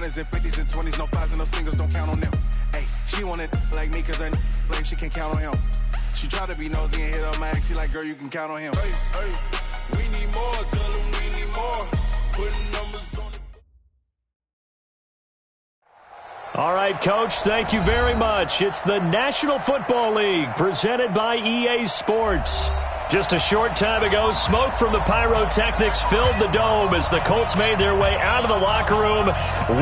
100s and 50s and 20s, no fives and no singles, don't count on them. Hey, she want it like me cause her blame, she can't count on him. She try to be nosy and hit up my ex, she like, girl, you can count on him. Hey, we need more, tell them we need more. Putting numbers on the... All right, Coach, thank you very much. It's the National Football League presented by EA Sports. Just a short time ago, smoke from the pyrotechnics filled the dome as the Colts made their way out of the locker room.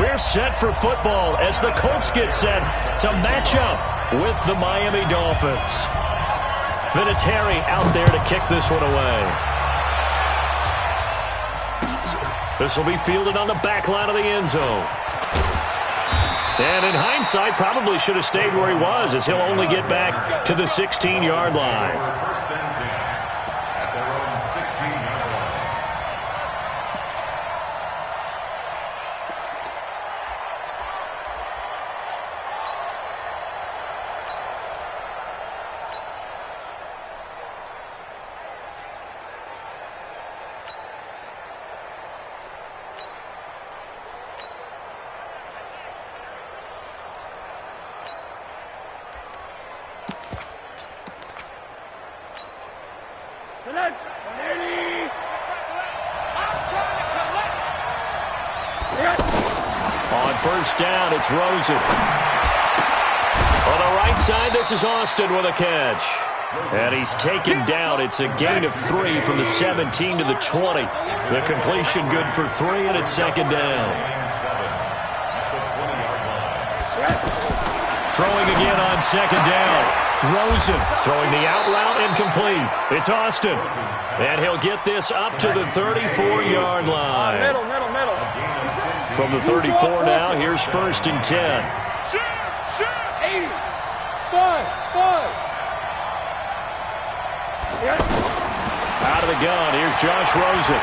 We're set for football as the Colts get set to match up with the Miami Dolphins. Vinatieri out there to kick this one away. This will be fielded on the back line of the end zone. And in hindsight, probably should have stayed where he was as he'll only get back to the 16-yard line. On first down, it's Rosen. On the right side, this is Austin with a catch. And he's taken down. It's a gain of 3 from the 17 to the 20. The completion good for 3, and it's second down. Throwing again on second down. Rosen throwing the out route incomplete. It's Austin. And he'll get this up to the 34-yard line. Middle. From the 34 now, here's first and 10. 80. 5. Out of the gun, here's Josh Rosen.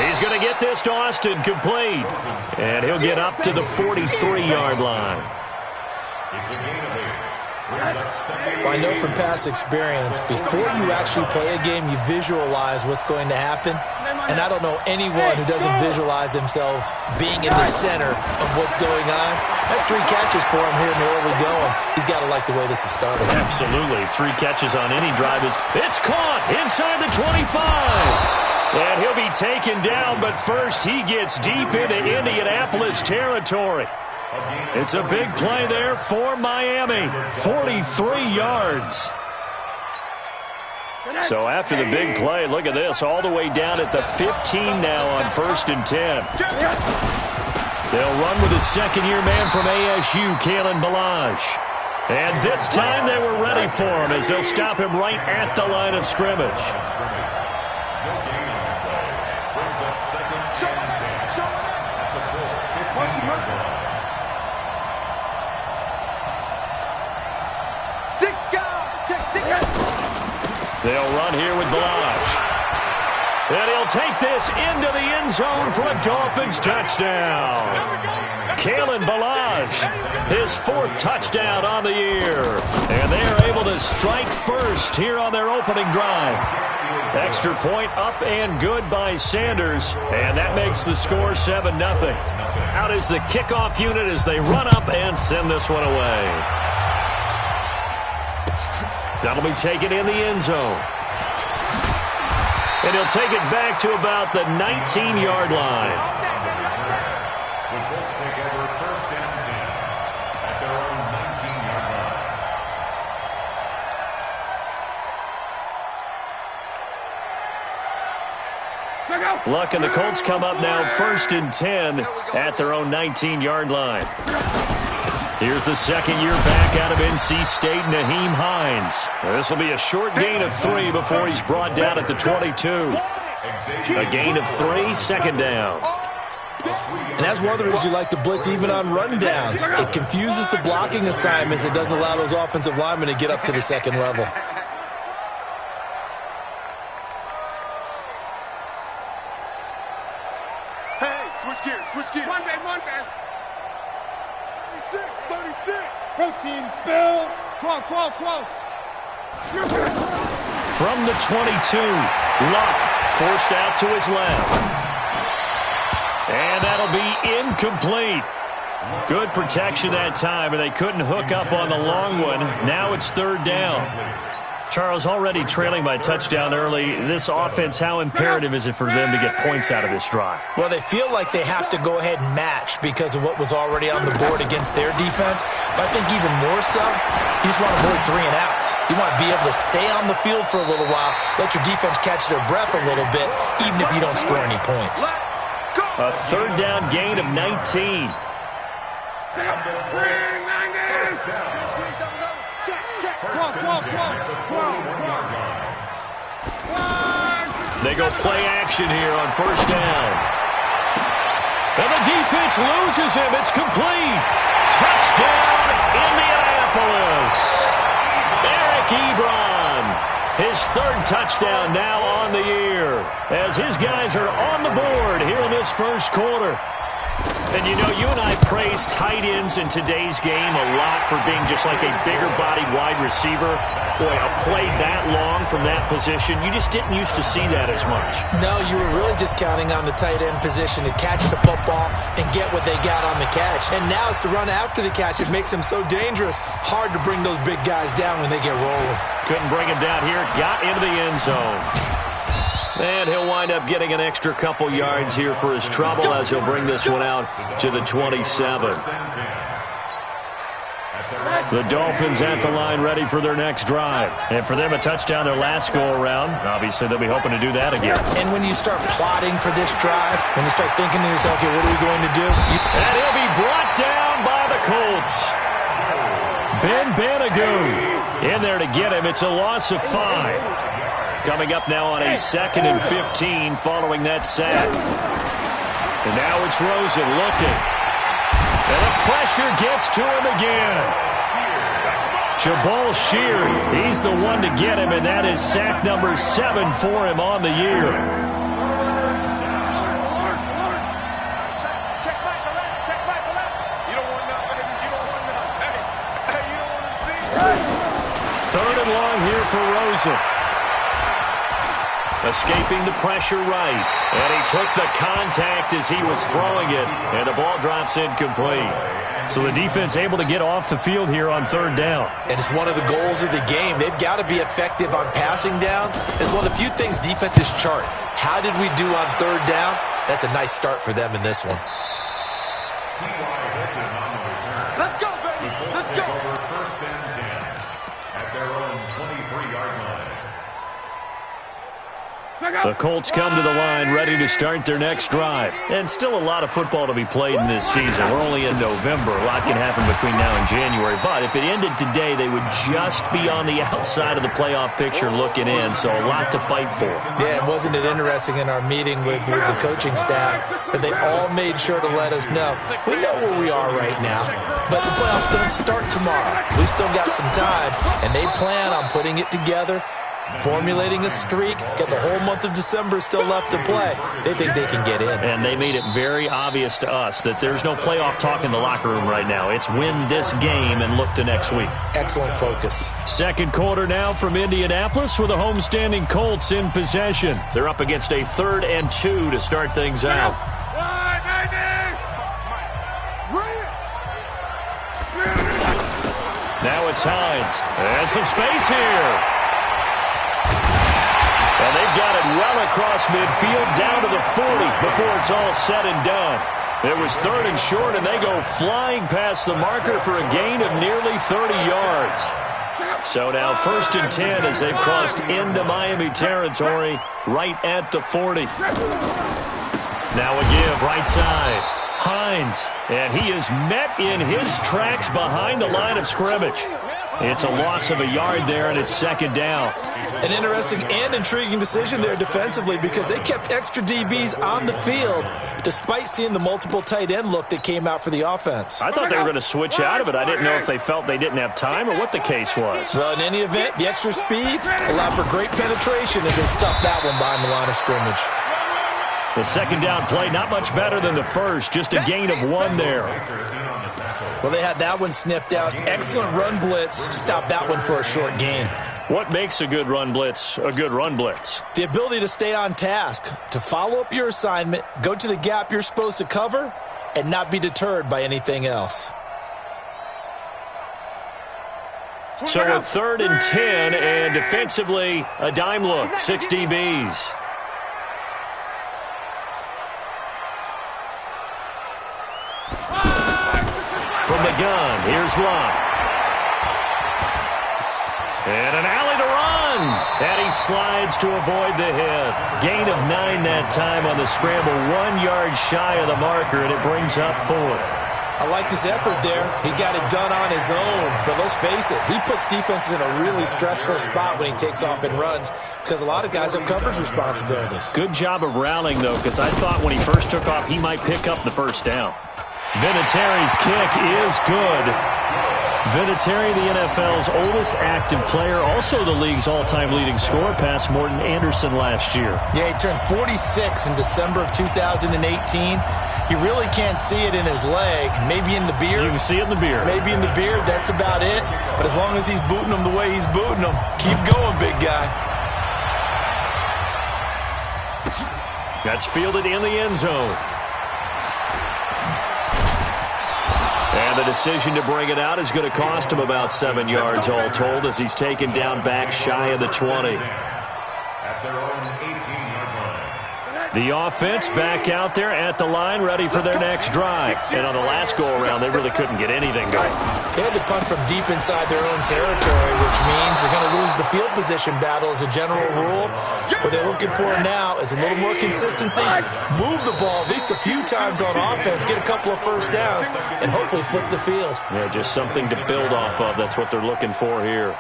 He's going to get this to Austin, complete. And he'll get up to the 43-yard line. Well, I know from past experience, before you actually play a game, you visualize what's going to happen. And I don't know anyone who doesn't visualize themselves being in the center of what's going on. That's 3 catches for him here in the early going. He's got to like the way this is starting. Absolutely. 3 catches on any drive. It's caught inside the 25. And he'll be taken down, but first he gets deep into Indianapolis territory. It's a big play there for Miami. 43 yards. So after the big play, look at this, all the way down at the 15 now on first and 10. They'll run with a second-year man from ASU, Kalen Ballage. And this time they were ready for him as they'll stop him right at the line of scrimmage. They'll run here with Ballage. And he'll take this into the end zone for a Dolphins touchdown. Kalen Ballage, his 4th touchdown on the year. And they are able to strike first here on their opening drive. Extra point up and good by Sanders. And that makes the score 7-0. Out is the kickoff unit as they run up and send this one away. That'll be taken in the end zone. And he'll take it back to about the 19-yard line. The Colts take over first and 10 at their own 19-yard line. Luck and the Colts come up now first and 10 at their own 19-yard line. Here's the second-year back out of NC State, Nyheim Hines. This will be a short gain of 3 before he's brought down at the 22. A gain of 3, second down. And that's one of the reasons you like to blitz even on rundowns. It confuses the blocking assignments. It doesn't allow those offensive linemen to get up to the second level. Hey, switch gears. One man. 36. Protein spill. Qual. From the 22, Luck forced out to his left. And that'll be incomplete. Good protection that time, and they couldn't hook up on the long one. Now it's third down. Charles, already trailing by touchdown early. This offense, how imperative is it for them to get points out of this drive? Well, they feel like they have to go ahead and match because of what was already on the board against their defense. But I think even more so, you just want to avoid 3 and outs. You want to be able to stay on the field for a little while, let your defense catch their breath a little bit, even if you don't score any points. A third down gain of 19. They go play action here on first down. And the defense loses him. It's complete. Touchdown, Indianapolis. Eric Ebron. His third touchdown now on the year as his guys are on the board here in this first quarter. And, you know, you and I praise tight ends in today's game a lot for being just like a bigger-bodied wide receiver. Boy, a play that long from that position, you just didn't used to see that as much. No, you were really just counting on the tight end position to catch the football and get what they got on the catch. And now it's the run after the catch that makes them so dangerous. Hard to bring those big guys down when they get rolling. Couldn't bring him down here. Got into the end zone. And he'll wind up getting an extra couple yards here for his trouble as he'll bring this one out to the 27. The Dolphins at the line ready for their next drive. And for them, a touchdown their last go-around. Obviously, they'll be hoping to do that again. And when you start plotting for this drive, when you start thinking to yourself, okay, what are we going to do? And he'll be brought down by the Colts. Ben Banogu in there to get him. It's a loss of 5. Coming up now on a 2nd and 15 following that sack. And now it's Rosen looking. And the pressure gets to him again. Jabal Sheard, he's the one to get him, and that is sack number 7 for him on the year. Check back the left. You don't want nothing. You don't want nothing. Hey, you don't want to see. Third and long here for Rosen. Escaping the pressure right. And he took the contact as he was throwing it. And the ball drops incomplete. So the defense able to get off the field here on third down. And it's one of the goals of the game. They've got to be effective on passing downs. It's one of the few things defenses chart. How did we do on third down? That's a nice start for them in this one. Let's go, baby. Let's go. First and 10 at their own 23-yard line. The Colts come to the line ready to start their next drive. And still a lot of football to be played in this season. We're only in November. A lot can happen between now and January. But if it ended today, they would just be on the outside of the playoff picture looking in. So a lot to fight for. Yeah, and wasn't it interesting in our meeting with the coaching staff that they all made sure to let us know, we know where we are right now, but the playoffs don't start tomorrow. We still got some time, and they plan on putting it together, formulating a streak, got the whole month of December still left to play. They think they can get in. And they made it very obvious to us that there's no playoff talk in the locker room right now. It's win this game and look to next week. Excellent focus. Second quarter now from Indianapolis with the homestanding Colts in possession. They're up against a 3rd and 2 to start things out. Now it's Hines. And some space here. And they've got it well across midfield down to the 40 before it's all said and done. It was 3rd and short, and they go flying past the marker for a gain of nearly 30 yards. So now 1st and 10 as they've crossed into Miami territory right at the 40. Now a give right side. Hines, and he is met in his tracks behind the line of scrimmage. It's a loss of a yard there, and it's 2nd down. An interesting and intriguing decision there defensively because they kept extra DBs on the field despite seeing the multiple tight end look that came out for the offense. I thought they were going to switch out of it. I didn't know if they felt they didn't have time or what the case was. Well, in any event, the extra speed allowed for great penetration as they stuffed that one behind the line of scrimmage. The 2nd down play, not much better than the first, just a gain of 1 there. Well, they had that one sniffed out. Excellent run blitz. Stopped that one for a short gain. What makes a good run blitz a good run blitz? The ability to stay on task, to follow up your assignment, go to the gap you're supposed to cover, and not be deterred by anything else. So a 3rd and 10, and defensively, a dime look, 6 DBs. From the gun, here's Love. And an alley to run. And he slides to avoid the hit. Gain of 9 that time on the scramble. 1 yard shy of the marker, and it brings up 4th. I liked his effort there. He got it done on his own. But let's face it, he puts defenses in a really stressful spot when he takes off and runs because a lot of guys have coverage responsibilities. Good job of rallying, though, because I thought when he first took off, he might pick up the first down. Vinatieri's kick is good. Vinatieri, the NFL's oldest active player, also the league's all-time leading scorer, past Morton Anderson last year. Yeah, he turned 46 in December of 2018. You really can't see it in his leg. Maybe in the beard. You can see it in the beard. Maybe in the beard. That's about it. But as long as he's booting them the way he's booting them, keep going, big guy. That's fielded in the end zone. And the decision to bring it out is going to cost him about 7 yards all told as he's taken down back shy of the 20. At their own 18-yard line. The offense back out there at the line, ready for their next drive. And on the last go-around, they really couldn't get anything going. They had to punt from deep inside their own territory, which means they're going to lose the field position battle as a general rule. What they're looking for now is a little more consistency, move the ball at least a few times on offense, get a couple of first downs, and hopefully flip the field. Yeah, just something to build off of. That's what they're looking for here.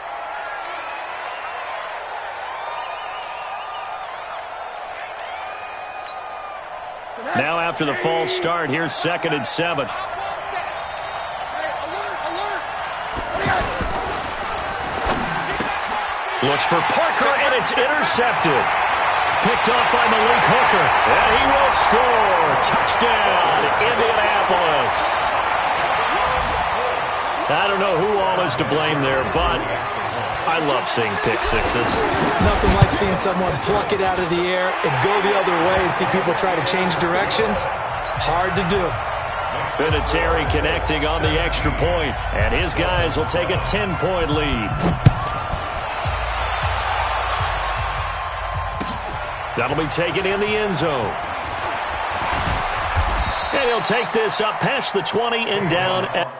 Now after the false start, here's 2nd and 7. Looks for Parker, and it's intercepted. Picked off by Malik Hooker, and he will score. Touchdown, Indianapolis. I don't know who all is to blame there, but I love seeing pick sixes. Nothing like seeing someone pluck it out of the air and go the other way and see people try to change directions. Hard to do. Vinatieri connecting on the extra point, and his guys will take a 10-point lead. That'll be taken in the end zone. And he'll take this up past the 20 and down at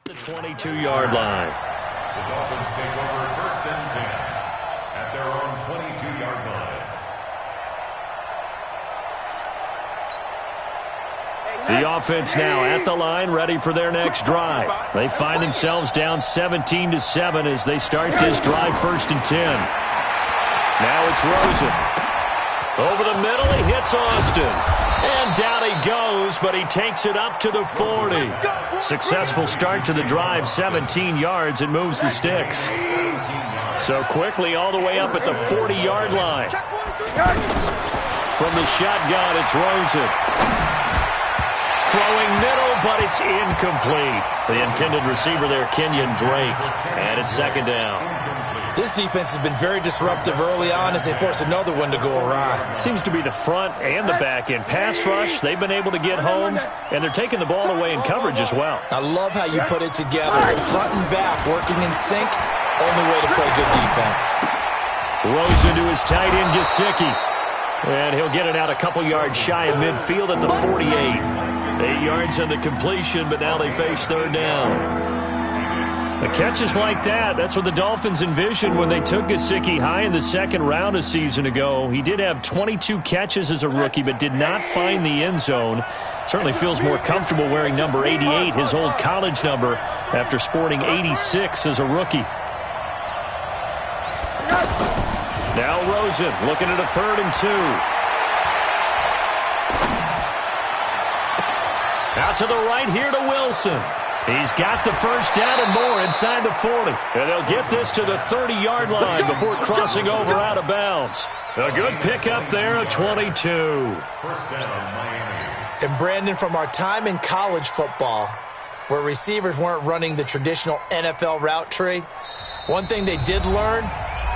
the 22-yard line. The Dolphins take over 1st and 10 at their own 22-yard line. The offense now at the line, ready for their next drive. They find themselves down 17-7 as they start this drive 1st and 10. Now it's Rosen. Over the middle, he hits Austin. And down he goes, but he takes it up to the 40. Successful start to the drive, 17 yards, and moves the sticks. So quickly all the way up at the 40-yard line. From the shotgun, it's Rosen. Throwing middle, but it's incomplete. The intended receiver there, Kenyon Drake. And it's 2nd down. This defense has been very disruptive early on as they force another one to go awry. Seems to be the front and the back end. Pass rush, they've been able to get home, and they're taking the ball away in coverage as well. I love how you put it together. Front and back working in sync, only way to play good defense. Rosen to his tight end, Gesicki. And he'll get it out a couple yards shy of midfield at the 48. 8 yards on the completion, but now they face 3rd down. The catches like that, that's what the Dolphins envisioned when they took Gesicki high in the 2nd round a season ago. He did have 22 catches as a rookie, but did not find the end zone. Certainly feels more comfortable wearing number 88, his old college number, after sporting 86 as a rookie. Now Rosen looking at a 3rd and 2. Out to the right here to Wilson. He's got the first down and more inside the 40. And they'll get this to the 30-yard line before crossing over out of bounds. A good pickup there, a 22. First down, Miami. And Brandon, from our time in college football, where receivers weren't running the traditional NFL route tree, one thing they did learn,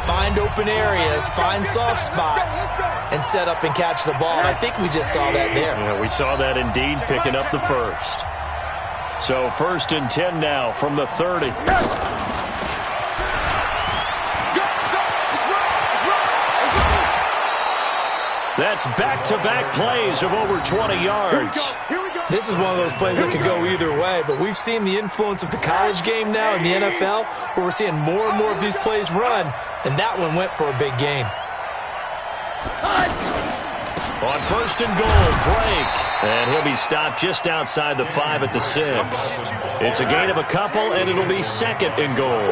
find open areas, find soft spots, and set up and catch the ball. And I think we just saw that there. Yeah, we saw that indeed, picking up the first. So 1st and 10 now from the 30. That's back-to-back plays of over 20 yards. This is one of those plays that could go either way, but we've seen the influence of the college game now in the NFL, where we're seeing more and more of these plays run, and that one went for a big gain. On 1st and goal, Drake. And he'll be stopped just outside the 5 at the 6. It's a gain of a couple, and it'll be 2nd and goal.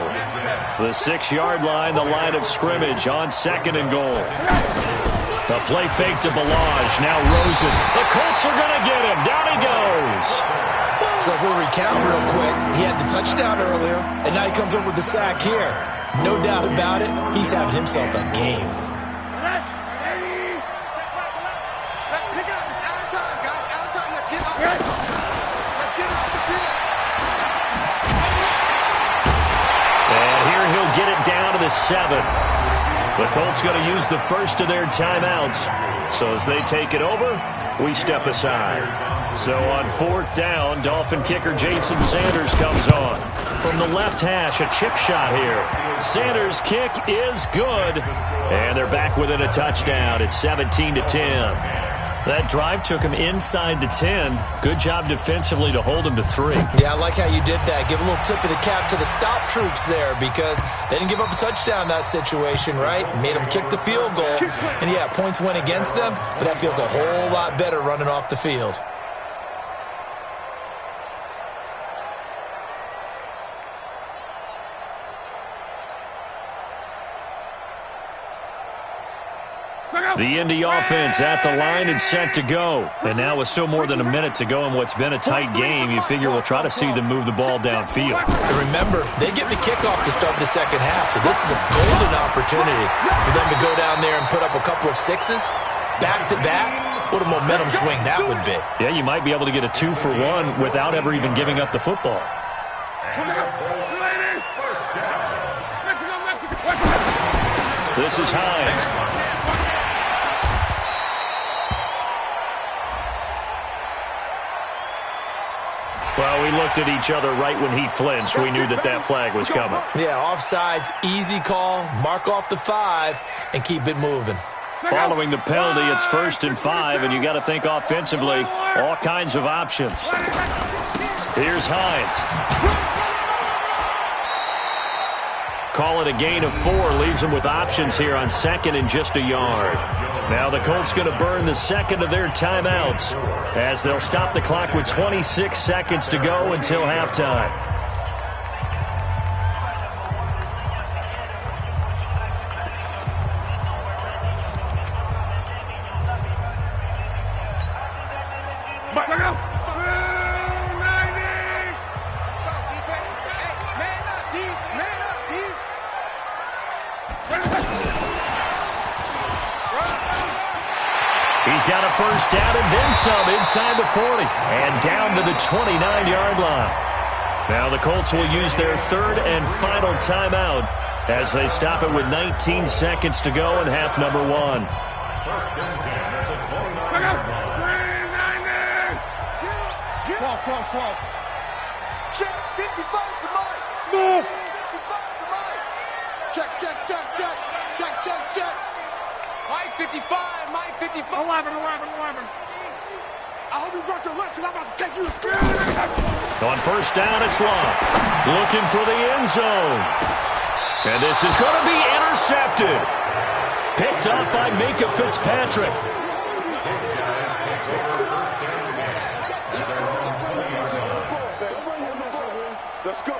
The 6-yard line, the line of scrimmage on 2nd and goal. The play fake to Ballage. Now Rosen. The Colts are going to get him. Down he goes. So if we'll recount real quick, he had the touchdown earlier, and now he comes up with the sack here. No doubt about it, he's having himself a game. And here he'll get it down to the 7. The Colts going to use the first of their timeouts. So as they take it over, we step aside. So on 4th down, Dolphin kicker Jason Sanders comes on. From the left hash, a chip shot here. Sanders' kick is good. And they're back within a touchdown. It's 17-10. That drive took him inside the 10. Good job defensively to hold him to 3. Yeah, I like how you did that. Give a little tip of the cap to the stop troops there, because they didn't give up a touchdown in that situation, right? Made them kick the field goal. And, yeah, points went against them, but that feels a whole lot better running off the field. The Indy offense at the line and set to go. And now with still more than a minute to go in what's been a tight game, you figure we'll try to see them move the ball downfield. And remember, they get the kickoff to start the second half, so this is a golden opportunity for them to go down there and put up a couple of 6s back-to-back. What a momentum swing that would be. Yeah, you might be able to get a 2-for-1 without ever even giving up the football. This is Hines. Well, we looked at each other right when he flinched. We knew that that flag was coming. Yeah, offsides, easy call, mark off the 5, and keep it moving. Following the penalty, it's 1st and 5, and you got to think offensively, all kinds of options. Here's Hines. Call it a gain of 4, leaves them with options here on 2nd and just a yard. Now the Colts going to burn the 2nd of their timeouts as they'll stop the clock with 26 seconds to go until halftime. He's got a first down and then some inside the 40 and down to the 29-yard line. Now the Colts will use their 3rd and final timeout as they stop it with 19 seconds to go in half number 1. First and 10 at the 29. Check, 55 for Mike. Smith. 55 for Mike. Check, check, check, check. Check, check, check. Mike 55, Mike 55. 11. I hope you brought your lunch because I'm about to take you to school. On first down, it's Love. Looking for the end zone. And this is going to be intercepted. Picked up by Minkah Fitzpatrick. Let's go.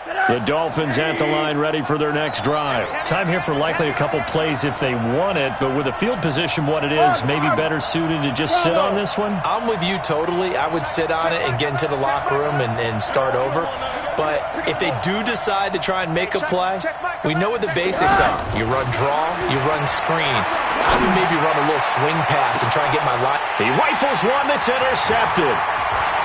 The Dolphins at the line ready for their next drive. Time here for likely a couple plays if they want it, but with the field position what it is, maybe better suited to just sit on this one? I'm with you totally. I would sit on it and get into the locker room and start over. But if they do decide to try and make a play, we know what the basics are. You run draw, you run screen. I would maybe run a little swing pass and try and get my line. He rifles one that's intercepted.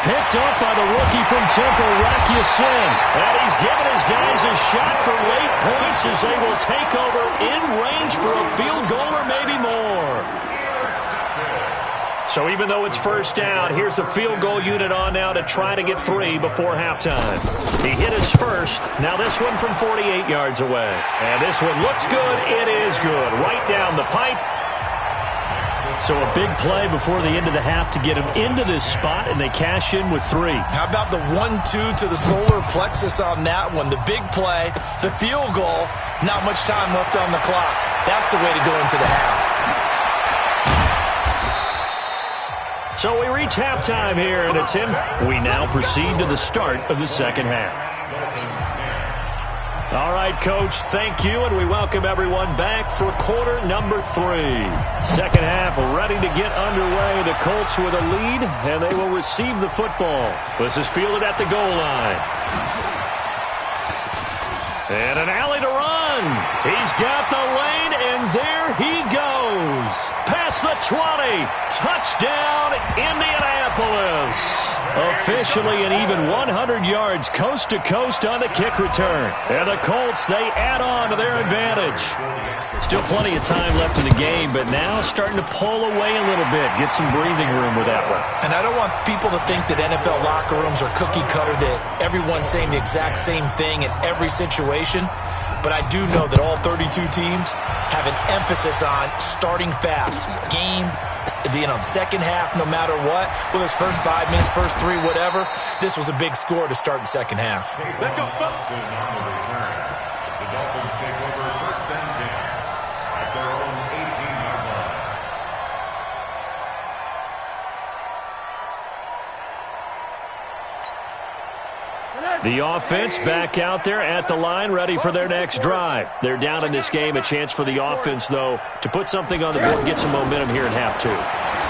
Picked up by the rookie from Temple, Rocky Sin. And he's given his guys a shot for late points as they will take over in range for a field goal or maybe more. So even though it's first down, here's the field goal unit on now to try to get 3 before halftime. He hit his first. Now this one from 48 yards away. And this one looks good. It is good. Right down the pipe. So a big play before the end of the half to get him into this spot, and they cash in with 3. How about the 1-2 to the solar plexus on that one? The big play, the field goal, not much time left on the clock. That's the way to go into the half. So we reach halftime here, and Tim, we now proceed to the start of the second half. All right, Coach, thank you, and we welcome everyone back for quarter number 3. Second half ready to get underway. The Colts with a lead, and they will receive the football. This is fielded at the goal line. And an alley to run. He's got the lane, and there he goes. Past the 20. Touchdown, Indianapolis. Officially an even 100 yards coast to coast on the kick return. And the Colts, they add on to their advantage. Still plenty of time left in the game, but now starting to pull away a little bit. Get some breathing room with that one. And I don't want people to think that NFL locker rooms are cookie cutter, that everyone's saying the exact same thing in every situation. But I do know that all 32 teams have an emphasis on starting fast. Game, second half, no matter what. Whether it's first 5 minutes, first 3, whatever. This was a big score to start the second half. Let's go. The Dolphins take over first and 10 at their own 18-yard line. The offense back out there at the line, ready for their next drive. They're down in this game. A chance for the offense, though, to put something on the board, get some momentum here in half 2.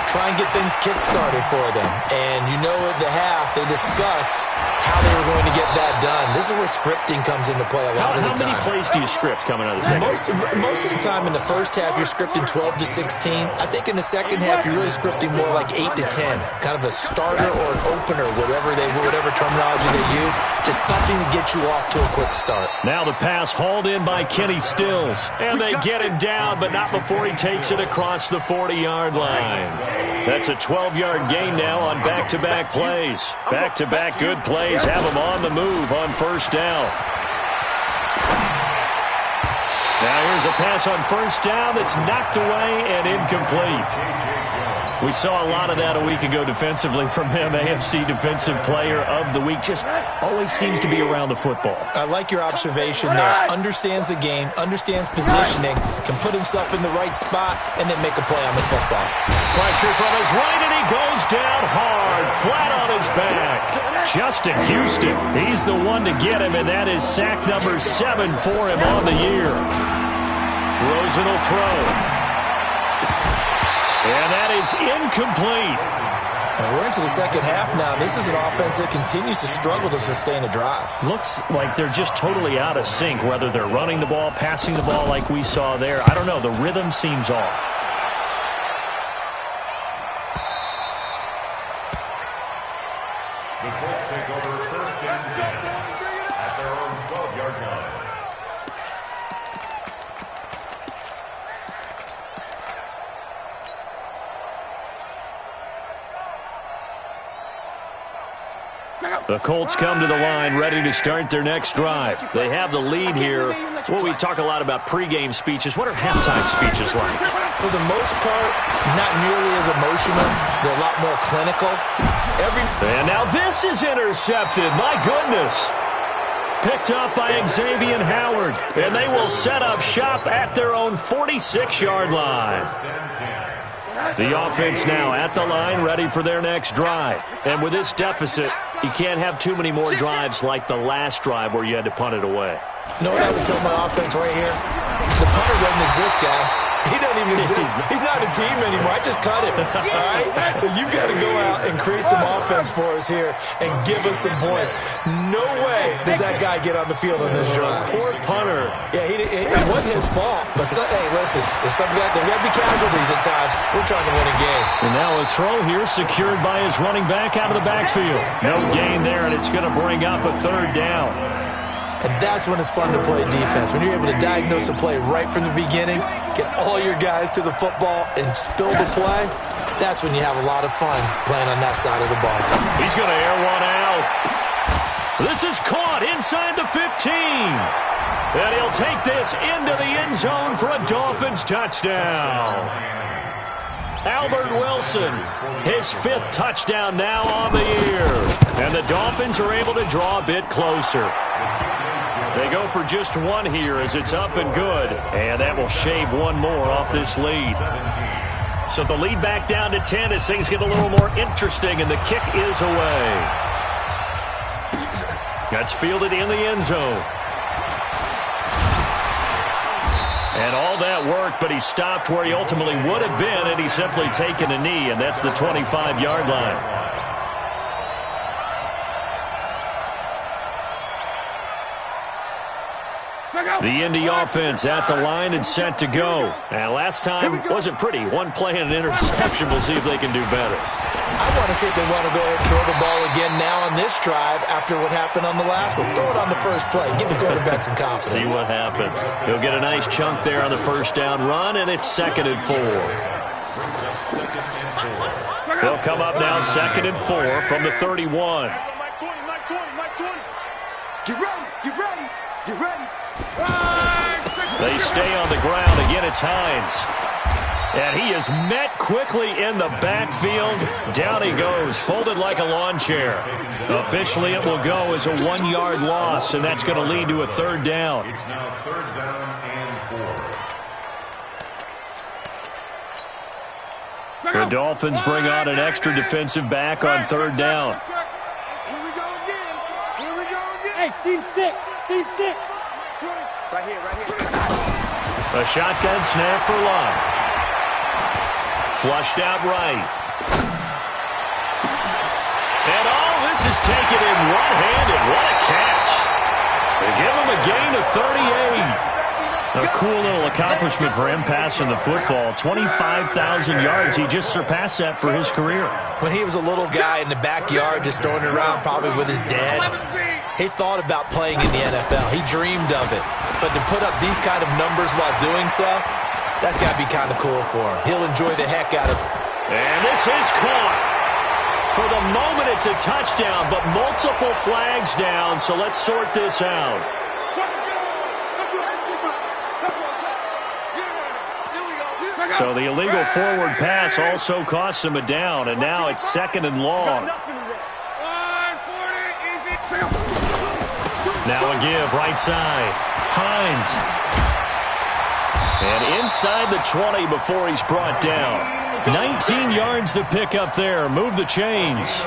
Try and get things kick-started for them. And you know at the half, they discussed how they were going to get that done. This is where scripting comes into play a lot of the time. How many plays do you script coming out of the second half? Most of the time in the first half, you're scripting 12 to 16. I think in the second half, you're really scripting more like 8 to 10. Kind of a starter or an opener, whatever terminology they use. Just something to get you off to a quick start. Now the pass hauled in by Kenny Stills. And they get him down, but not before he takes it across the 40-yard line. That's a 12-yard gain now on back-to-back plays. Back-to-back good plays have him on the move on first down. Now here's a pass on first down that's knocked away and incomplete. We saw a lot of that a week ago defensively from him. AFC Defensive Player of the Week. Just always seems to be around the football. I like your observation there. Understands the game, understands positioning, can put himself in the right spot, and then make a play on the football. Pressure from his right, and he goes down hard, flat on his back. Justin Houston, he's the one to get him, and that is sack number 7 for him on the year. Rosen will throw. And that is incomplete. And we're into the second half now. This is an offense that continues to struggle to sustain a drive. Looks like they're just totally out of sync, whether they're running the ball, passing the ball like we saw there. I don't know. The rhythm seems off. The Colts take over first and 10 at their own 12-yard line. The Colts come to the line ready to start their next drive. They have the lead here. Well, we talk a lot about pregame speeches. What are halftime speeches like? For the most part, not nearly as emotional. They're a lot more clinical. And now this is intercepted. My goodness. Picked up by Xavier Howard. And they will set up shop at their own 46-yard line. The offense now at the line, ready for their next drive. And with this deficit, you can't have too many more drives like the last drive where you had to punt it away. You know what I would tell my offense right here? The punter doesn't exist, guys. He doesn't even exist. He's not a team anymore. I just cut him. All right? So you've got to go out and create some offense for us here and give us some points. No way does that guy get on the field on this drive. Poor punter. Yeah, it wasn't his fault. But, hey, listen, there's something there got to be casualties at times. We're trying to win a game. And now a throw here secured by his running back out of the backfield. No gain there, and it's going to bring up a third down. And that's when it's fun to play defense. When you're able to diagnose a play right from the beginning, get all your guys to the football, and spill the play, that's when you have a lot of fun playing on that side of the ball. He's going to air one out. This is caught inside the 15. And he'll take this into the end zone for a Dolphins touchdown. Albert Wilson, his 5th touchdown now on the year. And the Dolphins are able to draw a bit closer. They go for just one here as it's up and good. And that will shave one more off this lead. So the lead back down to 10 as things get a little more interesting, and the kick is away. That's fielded in the end zone. And all that work, but he stopped where he ultimately would have been had he simply taken a knee, and that's the 25-yard line. The Indy offense at the line and set to go. And last time wasn't pretty. One play and an interception. We'll see if they can do better. I want to see if they want to go ahead and throw the ball again now on this drive after what happened on the last one. Throw it on the first play. Give the quarterback some confidence. See what happens. He'll get a nice chunk there on the first down run, and it's 2nd and 4. They'll come up now 2nd and 4 from the 31. Get ready, get ready, get ready. They stay on the ground. Again, it's Hines. And he is met quickly in the backfield. Down he goes, folded like a lawn chair. Officially, it will go as a 1-yard loss, and that's going to lead to a 3rd down. It's now 3rd down and 4. The Dolphins bring on an extra defensive back on 3rd down. Here we go again. Here we go again. Hey, Team 6. Team 6. Right here, right here. A shotgun snap for Love. Flushed out right. And all this is taken in one-handed. What a catch. They give him a gain of 38. A cool little accomplishment for him passing the football. 25,000 yards. He just surpassed that for his career. When he was a little guy in the backyard just throwing it around probably with his dad, he thought about playing in the NFL. He dreamed of it. But to put up these kind of numbers while doing so, that's got to be kind of cool for him. He'll enjoy the heck out of it. And this is caught. For the moment, it's a touchdown, but multiple flags down, so let's sort this out. So the illegal forward pass also costs him a down, and now it's 2nd and long. Now a give, right side. Hines. And inside the 20 before he's brought down. 19 yards to pick up there. Move the chains.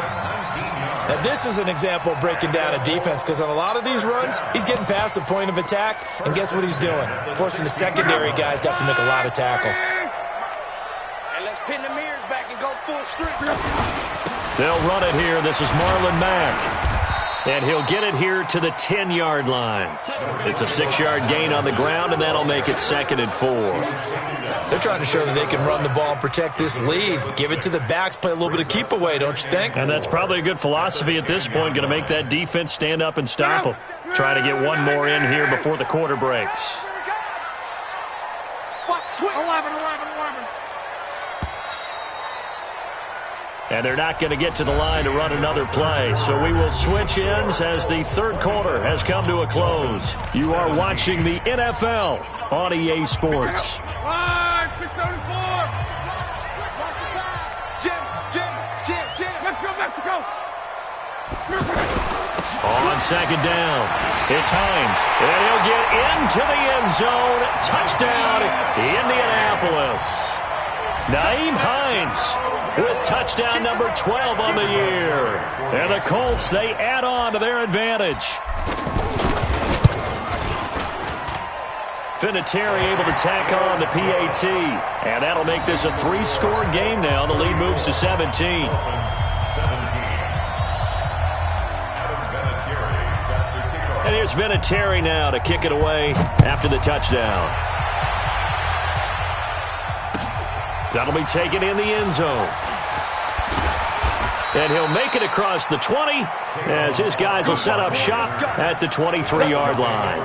Now, this is an example of breaking down a defense because on a lot of these runs, he's getting past the point of attack, and guess what he's doing? Forcing the secondary guys to have to make a lot of tackles. And let's pin the mirrors back and go full strength. They'll run it here. This is Marlon Mack. And he'll get it here to the 10-yard line. It's a 6-yard gain on the ground, and that'll make it 2nd and 4. They're trying to show that they can run the ball and protect this lead. Give it to the backs, play a little bit of keep away, don't you think? And that's probably a good philosophy at this point. Going to make that defense stand up and stop them. Try to get one more in here before the quarter breaks. 11. And they're not going to get to the line to run another play. So we will switch ends as the 3rd quarter has come to a close. You are watching the NFL on EA Sports. 674. Jim. Let's go, Mexico. On 2nd down, it's Hines. And he'll get into the end zone. Touchdown, Indianapolis. Nyheim Hines with touchdown number 12 on the year. And the Colts, they add on to their advantage. Vinatieri able to tack on the PAT. And that'll make this a 3-score game now. The lead moves to 17. And here's Vinatieri now to kick it away after the touchdown. That'll be taken in the end zone. And he'll make it across the 20 as his guys will set up shop at the 23-yard line.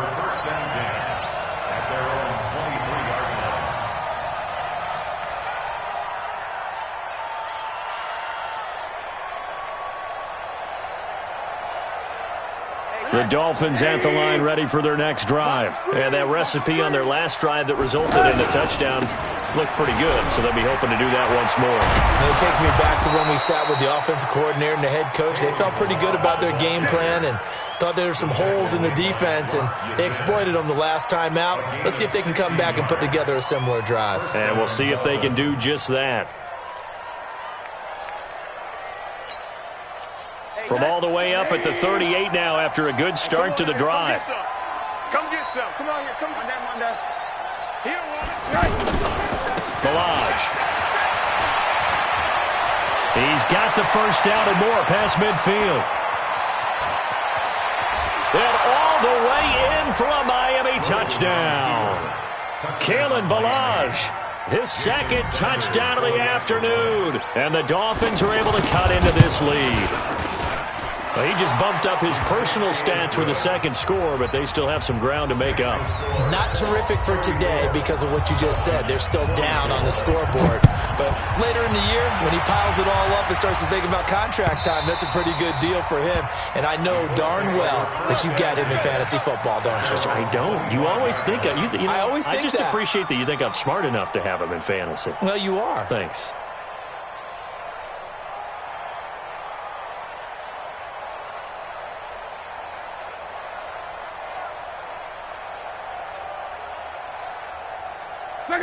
The Dolphins at the line ready for their next drive. And that recipe on their last drive that resulted in a touchdown looked pretty good, so they'll be hoping to do that once more. And it takes me back to when we sat with the offensive coordinator and the head coach. They felt pretty good about their game plan and thought there were some holes in the defense, and they exploited them the last time out. Let's see if they can come back and put together a similar drive. And we'll see if they can do just that. From all the way up at the 38 now after a good start to the drive. Come get some. Come on here. Come on down. Here, Ballage. He's got the first down and more past midfield. And all the way in for a Miami touchdown. Kalen Ballage, his second touchdown of the afternoon. And the Dolphins are able to cut into this lead. Well, he just bumped up his personal stats with the second score, but they still have some ground to make up. Not terrific for today because of what you just said. They're still down on the scoreboard. But later in the year, when he piles it all up and starts to think about contract time, that's a pretty good deal for him. And I know darn well that you've got him in fantasy football, don't you? I don't. You always think of you know, I always think I just that. appreciate that you think I'm smart enough to have him in fantasy. Well, you are. Thanks.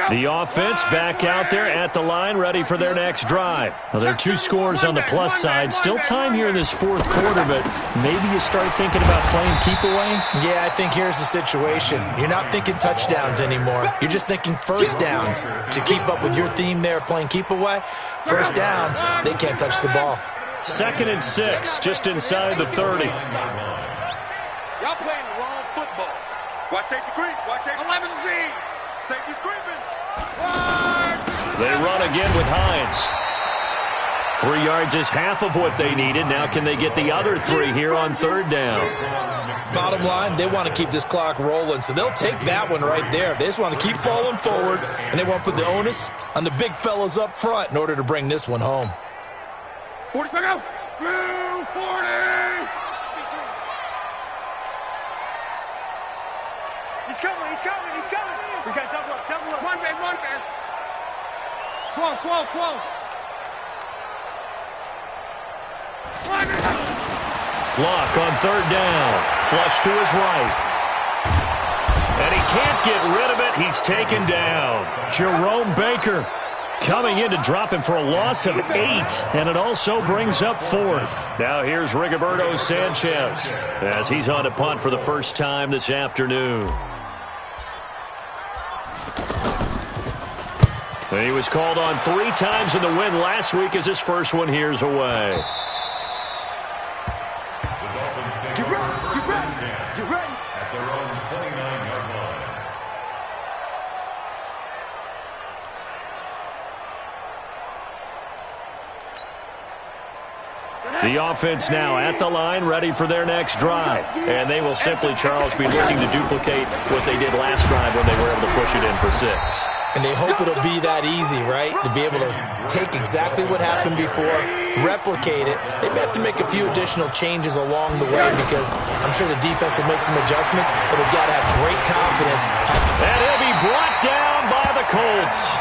The offense back out there at the line, ready for their next drive. Well, there are 2 scores on the plus side. Still time here in this fourth quarter, but maybe you start thinking about playing keep away? Yeah, I think here's the situation. You're not thinking touchdowns anymore. You're just thinking first downs. To keep up with your theme there, playing keep away, first downs, they can't touch the ball. 2nd and 6, just inside the 30. Y'all playing the wrong football. Watch safety creep. Watch safety. 11 Z. Safety's creeping. They run again with Hines. 3 yards is half of what they needed. Now can they get the other 3 here on 3rd down? Bottom line, they want to keep this clock rolling, so they'll take that one right there. They just want to keep falling forward, and they want to put the onus on the big fellas up front in order to bring this one home. 40 to go. 40. He's coming. We got double up. One man. Close. Block on 3rd down. Flush to his right. And he can't get rid of it. He's taken down. Jerome Baker coming in to drop him for a loss of 8. And it also brings up 4th. Now here's Rigoberto Sanchez as he's on to punt for the first time this afternoon. And he was called on 3 times in the win last week as his first one here's away. Get ready. At their own 29-yard line. The offense now at the line, ready for their next drive. And they will simply, Charles, be looking to duplicate what they did last drive when they were able to push it in for 6. And they hope it'll be that easy, right? To be able to take exactly what happened before, replicate it. They may have to make a few additional changes along the way because I'm sure the defense will make some adjustments, but they've got to have great confidence. And he'll be brought down by the Colts.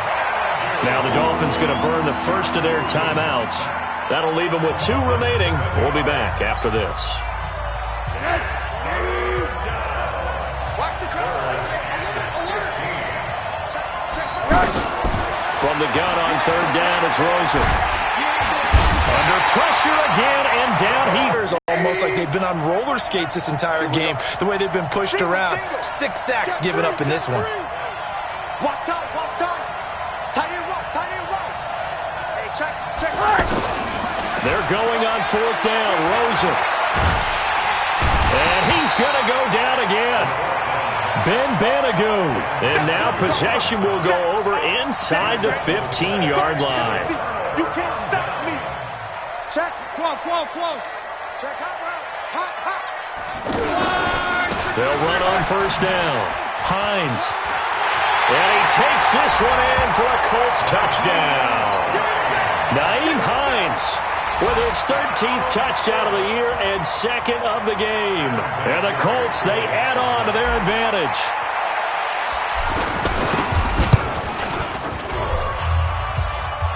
Now the Dolphins going to burn the first of their timeouts. That'll leave them with 2 remaining. We'll be back after this. From the gun on third down, it's Rosen. Under pressure again, and down he is. Almost like they've been on roller skates this entire game, the way they've been pushed around. 6 sacks given up in this one. Watch time. Tight end roll. Hey, check. They're going on fourth down. Rosen. And he's going to go down again. Ben Banogu. And now possession will go over inside the 15-yard line. You can't stop me. Check. Close. Check hot. They'll run on first down. Hines. And he takes this one in for a Colts touchdown. Nyheim Hines with his 13th touchdown of the year and second of the game. And the Colts, they add on to their advantage.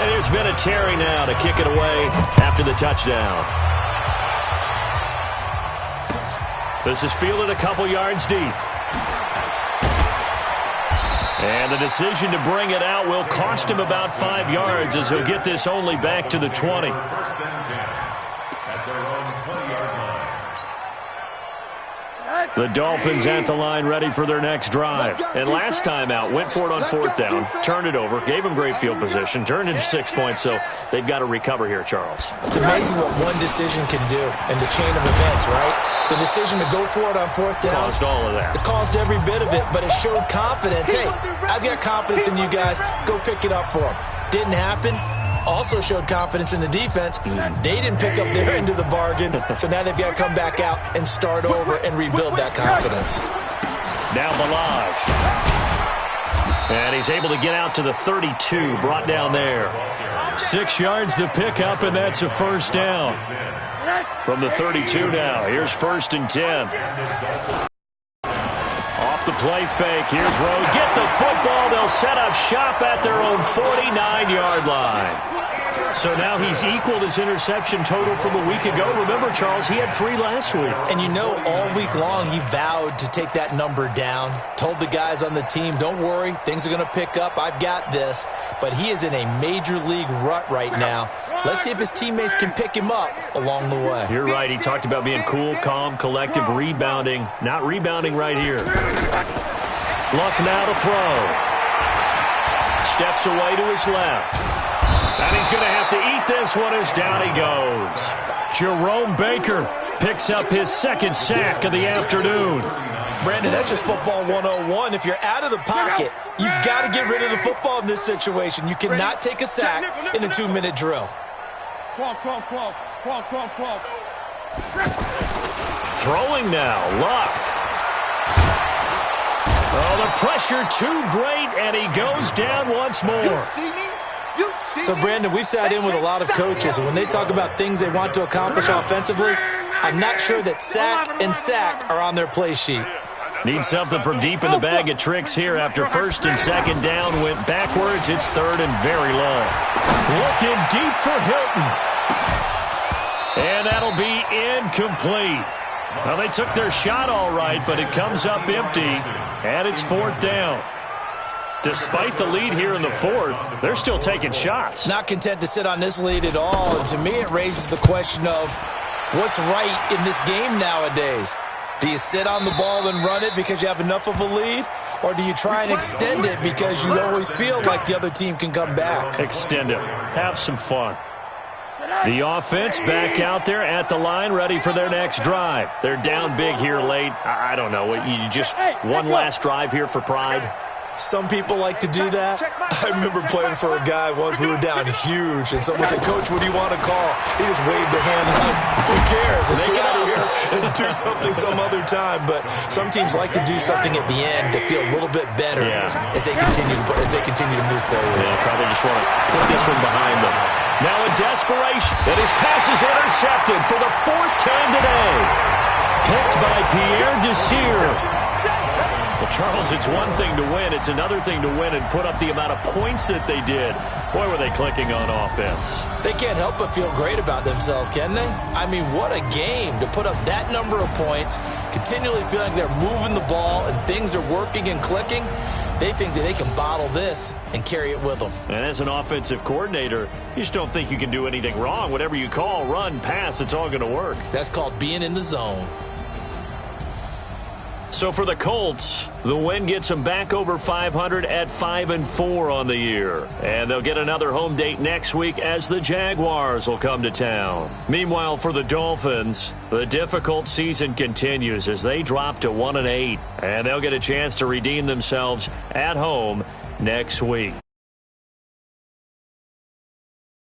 And there's been a Terry now to kick it away after the touchdown. This is fielded a couple yards deep. And the decision to bring it out will cost him about 5 yards as he'll get this only back to the 20. First and 10 at their own 20-yard line. The Dolphins at the line ready for their next drive. And last time out, went for it on fourth down, turned it over, gave them great field position, turned into 6 points, so they've got to recover here, Charles. It's amazing what one decision can do in the chain of events, right? The decision to go for it on fourth down. Caused all of that. It caused every bit of it, but it showed confidence. Hey, I've got confidence in you guys. Go pick it up for them. Didn't happen. Also showed confidence in the defense. They didn't pick up their end of the bargain, so now they've got to come back out and start over and rebuild that confidence. Now Ballage. And he's able to get out to the 32, brought down there. 6 yards the pickup, and that's a first down. From the 32 now, here's first and 10. Off the play fake, here's Rowe. Get the football, they'll set up shop at their own 49-yard line. So now he's equaled his interception total from a week ago. Remember, Charles, he had 3 last week. And you know, all week long he vowed to take that number down. Told the guys on the team, don't worry, things are going to pick up. I've got this. But he is in a major league rut right now. Let's see if his teammates can pick him up along the way. You're right. He talked about being cool, calm, collective, rebounding. Not rebounding right here. Luck now to throw. Steps away to his left. And he's going to have to eat this one as down he goes. Jerome Baker picks up his second sack of the afternoon. Brandon, that's just football 101. If you're out of the pocket, you've got to get rid of the football in this situation. You cannot take a sack in a 2-minute drill. Throwing now, Luck. Oh, the pressure too great, and he goes down once more. So, Brandon, we've sat in with a lot of coaches, and when they talk about things they want to accomplish offensively, I'm not sure that sack and sack are on their play sheet. Need something from deep in the bag of tricks here after first and second down went backwards. It's third and very long. Looking deep for Hilton. And that'll be incomplete. Well, they took their shot all right, but it comes up empty, and it's fourth down. Despite the lead here in the fourth, they're still taking shots. Not content to sit on this lead at all, and to me it raises the question of what's right in this game nowadays. Do you sit on the ball and run it because you have enough of a lead? Or do you try and extend it because you always feel like the other team can come back? Extend it. Have some fun. The offense back out there at the line, ready for their next drive. They're down big here late. I don't know. You just one last drive here for pride. Some people like to do that. I remember playing for a guy once. We were down huge, and someone said, "Coach, what do you want to call?" He just waved a hand like, "Who cares? Let's get out of here and do something some other time." But some teams like to do something at the end to feel a little bit better as they continue to move forward. Yeah, probably just want to put this one behind them. Now in desperation, and his pass is intercepted for the 4th time today. Picked by Pierre Desir. Well, Charles, it's one thing to win. It's another thing to win and put up the amount of points that they did. Boy, were they clicking on offense. They can't help but feel great about themselves, can they? I mean, what a game to put up that number of points, continually feeling they're moving the ball and things are working and clicking. They think that they can bottle this and carry it with them. And as an offensive coordinator, you just don't think you can do anything wrong. Whatever you call, run, pass, it's all going to work. That's called being in the zone. So for the Colts, the win gets them back over 500 at 5-4 on the year. And they'll get another home date next week as the Jaguars will come to town. Meanwhile, for the Dolphins, the difficult season continues as they drop to 1-8. And they'll get a chance to redeem themselves at home next week.